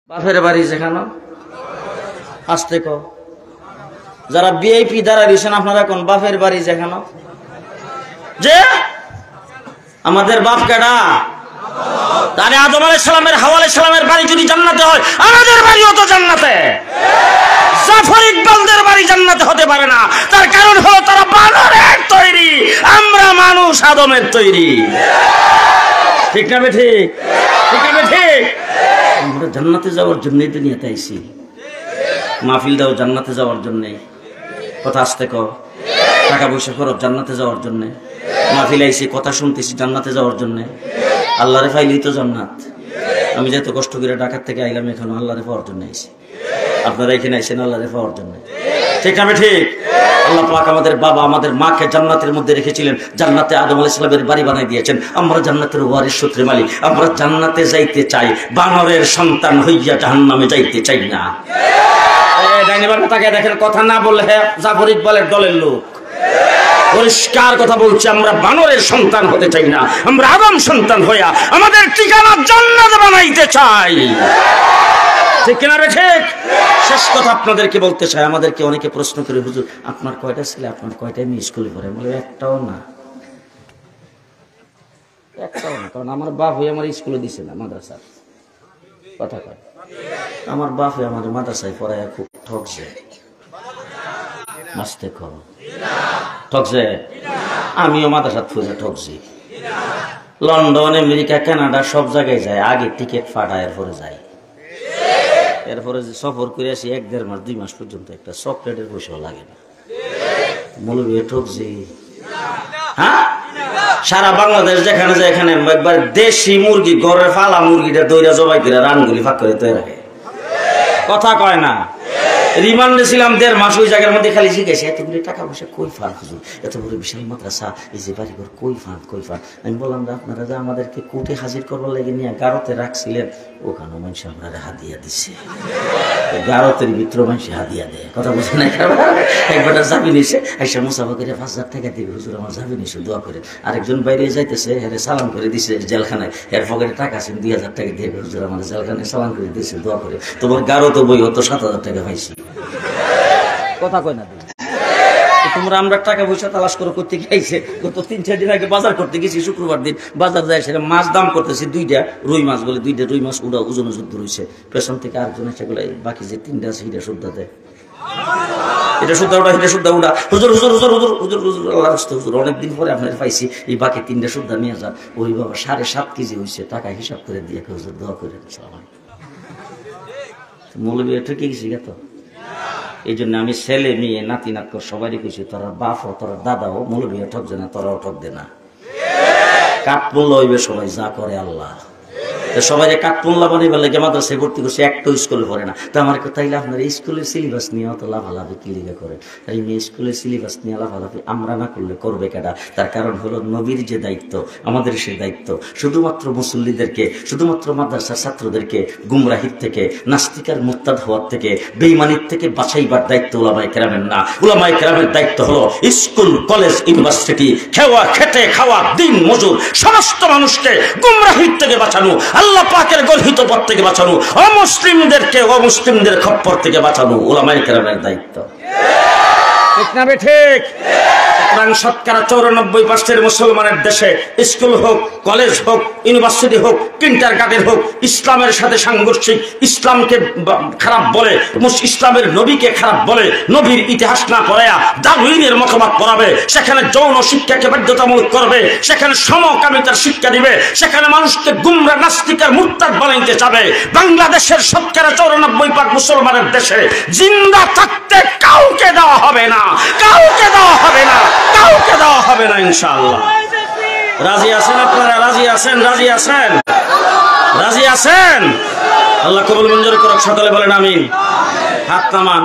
বাপের বাড়ি যেখানে আসতে কো যারা ভিআইপি দ্বারা দিয়েছেন আপনারা কোন বাপের বাড়ি যেখানে যে আমাদের বাপ কেডা তারে আদম আলাইহিস সালামের হাওয়া আলাইহিস সালামের বাড়ি যদি জান্নাতে হয় আমাদের বাড়িও তো জান্নাতে। জাফর ইকবালদের বাড়ি জান্নাতে হতে পারে না, তার কারণ হলো তারা বানরের তৈরি, আমরা মানুষ আদমের তৈরি। ঠিক না বে ঠিক? ঠিক না বে ঠিক? আমরা জান্নাতে যাওয়ার জন্যই দুনিয়াতে আইছি। মাহফিল দাও জান্নাতে যাওয়ার জন্যে, কথা আসতে কও। টাকা পয়সা খরচ জান্নাতে যাওয়ার জন্যে, মাহফিল আইছি কথা শুনতেছি জান্নাতে যাওয়ার জন্যে। আল্লাহরে পাইলেই তো জান্নাত। আমি যেত কষ্ট করে ঢাকার থেকে আইলাম এখানে আল্লাহরে পাওয়ার জন্য আইছি, আপনারা এখানে আইছেন আল্লাহরে পাওয়ার জন্য। ঠিক না ঠিক? আল্লাহ পাক আমাদের বাবা আমাদের মাকে জান্নাতের মধ্যে রেখেছিলেন, জান্নাতে আদম আলাইহিস সালামের বাড়ি বানাই দিয়েছেন। আমরা জান্নাতের ওয়ারিস সূত্রে মালিক, আমরা জান্নাতে যাইতে চাই, বানরের সন্তান হইয়া জাহান্নামে যাইতে চাই না। দেখেন কথা না বললে জাফর ইকবালের দলের লোক পরিষ্কার কথা বলছে, আমরা বানরের সন্তান হতে চাই না, আমরা আদম সন্তান হইয়া আমাদের ঠিকানা জান্নাত বানাইতে চাই। ঠিক কিনা রে ঠিক? শেষ কথা আপনাদেরকে বলতে চাই, আমাদেরকে অনেকে প্রশ্ন করে, হুজুর আপনার কয়টা ছেলে, আপনার কয়টা মেয়ে স্কুলে পড়ে? বলে একটাও না, একটাও না। কারণ আমার বাপ হয়ে আমার স্কুলে দিছে না, মাদ্রাসা। কথা কয় আমার বাপ হয়ে আমাদের মাদ্রাসায় পড়ায় খুব ঠকছে, আসতে কম ঠকছে। আমিও মাদ্রাসা ফুজে ঠকছি। লন্ডন আমেরিকা কানাডা সব জায়গায় যায়, আগে টিকিট ফাটায় এরপরে যায়। এরপরে যে সফর করে আসি 1-1.5 মাস 2 মাস পর্যন্ত একটা চকলেটের পয়সাও লাগে না। মৌলবি ঠকছি। হ্যাঁ, সারা বাংলাদেশ যেখানে যায় এখানে একবার দেশি মুরগি, ঘরের ফালা মুরগিটা দইরা জবাই করে রানগুলি ফাঁক করে তৈরি রাখে। কথা কয় না। রিমান্ডে ছিলাম 1.5 মাস, ওই জায়গার মধ্যে খালি শিখেছি এতগুলি টাকা পয়সা কই ফান হুজুর, এত বড় বিশাল মাদ্রাসা, এই যে বাড়িঘর কই ফান কই ফান। আমি বললাম যে আপনারা যে আমাদেরকে কোর্টে হাজির করবার লেগে নিয়ে গারতে রাখছিলেন, ওখানে মানুষ আমরা হাদিয়া দিচ্ছে। গারতের ভিতরে মানুষ হাদিয়া দেয়, কথা বুঝে না। একবার যাবি নিছে আইসা মুসাফা করে 5,000 টাকা দিবে, হুজুর আমার যাবি নিছে দোয়া করে। আরেকজন বাইরে যাইতেছে, হেরে সালাম করে দিছে জেলখানায়, এর পকেটে টাকা আছে 2,000 টাকা দিয়ে, হুজুর আমার জেলখানায় সালাম করে দিছে দোয়া করে। তোমার গারতে বই হতো 7,000 টাকা পাইছি। কথা কয় না তোমরা, আমরা টাকা পয়সা তালাশ করে করতে গেছে। গত 3-4 দিন আগে বাজার করতে গেছি, শুক্রবার দিন বাজার যায়, সেটা মাছ দাম করতেছি 2টা রুই মাছ, বলে 2টা রুই মাছ উড়া ওজন যুদ্ধ রয়েছে। পেছন থেকে আরেকজন সেগুলো বাকি যে 3টা আছে সেটা শুদ্ধা দেয়, এটা শুদ্ধা উড়া, এটা শুদ্ধা উড়া। হুজুর হুজুর হুজুর হুজুর হুজুর হুজুর আল্লাহ রাস্তা হুজুর, অনেকদিন পরে আপনার পাইছি, এই বাকি 3টা শুদ্ধা নিয়ে যান। ওই বাবা 7.5 কেজি হয়েছে, টাকা হিসাব করে দিয়ে হুজুর দোয়া করে। মৌলবি এটা কি গেছি গেত। এই জন্য আমি ছেলে মেয়ে নাতি নাতক সবারই কইছি, তোরা বাপ হো তোরা দাদা হো, মৌলবি ঠকছে না, তোরাও ঠকবে না। কাঠমোল্লা হইবে সবাই, যা করে আল্লাহ। সবাই কাঠমোল্লা বানাইবার লাগে মাদ্রাসায় ভর্তি করছে, একটা স্কুলে পড়ে না। তো আমার তাইলে আপনার স্কুলের সিলেবাস নিয়ে অত লাভালাভি কি লিখে করে? তাই স্কুলের সিলেবাস নিয়ে লাভালাভি আমরা না করলে করবে কেডা? তার কারণ হলো নবীর যে দায়িত্ব, আমাদের সে দায়িত্ব শুধুমাত্র মুসল্লিদেরকে, শুধুমাত্র মাদ্রাসার ছাত্রদেরকে গুমরাহির থেকে, নাস্তিকার মুরতাদ হওয়ার থেকে, বেঈমানির থেকে বাঁচাইবার দায়িত্ব উলামায়ে কেরামের না। উলামায়ে কেরামের দায়িত্ব হলো স্কুল কলেজ ইউনিভার্সিটি খেওয়া খেটে খাওয়া দিন মজুর সমস্ত মানুষকে গুমরাহির থেকে বাঁচানো, আল্লাহ পাকের গর্হিত পথ থেকে বাঁচানো, অমুসলিমদেরকে অমুসলিমদের খপ্পর থেকে বাঁচানো উলামায়ে কেরামের দায়িত্ব। ঠিক না ঠিক? শতকরা 94% মুসলমানের দেশে স্কুল হোক, কলেজ হোক, ইউনিভার্সিটি হোক, কিন্ডারগার্টেন হোক, ইসলামের সাথে সাংঘর্ষিক, ইসলামকে খারাপ বলে, ইসলামের নবীকে খারাপ বলে, নবীর ইতিহাস না পড়ায়া দারউইনের মতবাদ পড়াবে, সেখানে যৌন শিক্ষাকে বাধ্যতামূলক করবে, সেখানে সমকামিতার শিক্ষা দিবে, সেখানে মানুষকে গুমরা নাস্তিকার মুরতাদ বানাইতে চাবে। বাংলাদেশের শতকরা 94% মুসলমানের দেশে জিন্দা থাকতে কাউকে দেওয়া হবে না, কাউকে দেওয়া হবে না, কাউকে দেওয়া হবে না ইনশাআল্লাহ। রাজি আছেন আপনারা? রাজি আছেন? রাজি আছেন? রাজি আছেন? আল্লাহ কবুল মঞ্জুর করুক, সকলে বলেন আমিন। হাত নামান।